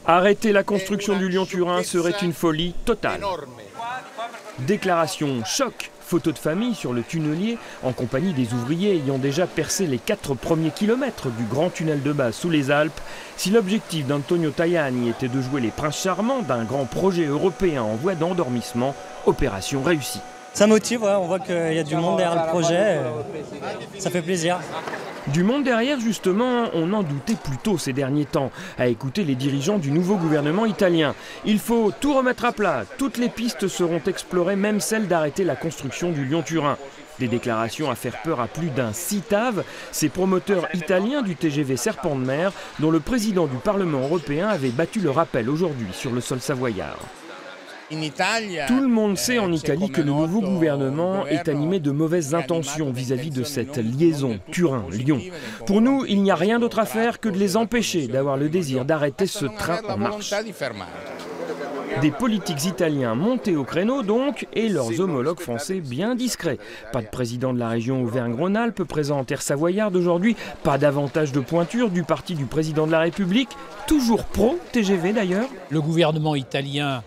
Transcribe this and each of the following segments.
Arrêter la construction du Lyon-Turin serait une folie totale. Déclaration choc, photo de famille sur le tunnelier en compagnie des ouvriers ayant déjà percé les 4 premiers kilomètres du grand tunnel de base sous les Alpes. Si l'objectif d'Antonio Tajani était de jouer les princes charmants d'un grand projet européen en voie d'endormissement, opération réussie. Ça motive, ouais, on voit qu'il y a du monde derrière le projet, ça fait plaisir. Du monde derrière, justement, on en doutait plutôt ces derniers temps, à écouter les dirigeants du nouveau gouvernement italien. Il faut tout remettre à plat, toutes les pistes seront explorées, même celle d'arrêter la construction du Lyon-Turin. Des déclarations à faire peur à plus d'un CITAV, ces promoteurs italiens du TGV Serpent de Mer, dont le président du Parlement européen avait battu le rappel aujourd'hui sur le sol savoyard. Tout le monde sait en Italie que le nouveau gouvernement est animé de mauvaises intentions vis-à-vis de cette liaison Turin-Lyon. Pour nous, il n'y a rien d'autre à faire que de les empêcher d'avoir le désir d'arrêter ce train en marche. Des politiques italiens montés au créneau donc, et leurs homologues français bien discrets. Pas de président de la région Auvergne-Rhône-Alpes présent en terre savoyarde aujourd'hui, pas davantage de pointure du parti du président de la République, toujours pro-TGV d'ailleurs. Le gouvernement italien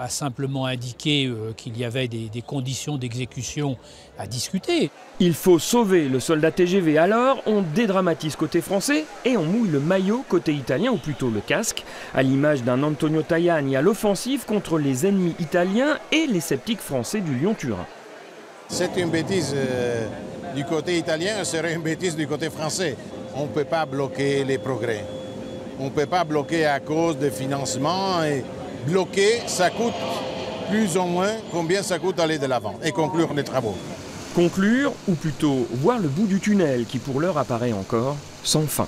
a simplement indiqué qu'il y avait des conditions d'exécution à discuter. Il faut sauver le soldat TGV, alors on dédramatise côté français et on mouille le maillot côté italien, ou plutôt le casque, à l'image d'un Antonio Tajani à l'offensive contre les ennemis italiens et les sceptiques français du Lyon-Turin. C'est une bêtise du côté italien, ce serait une bêtise du côté français. On ne peut pas bloquer les progrès. On ne peut pas bloquer à cause de financement. Et bloquer, ça coûte plus ou moins combien ça coûte aller de l'avant et conclure les travaux. Conclure, ou plutôt voir le bout du tunnel qui pour l'heure apparaît encore sans fin.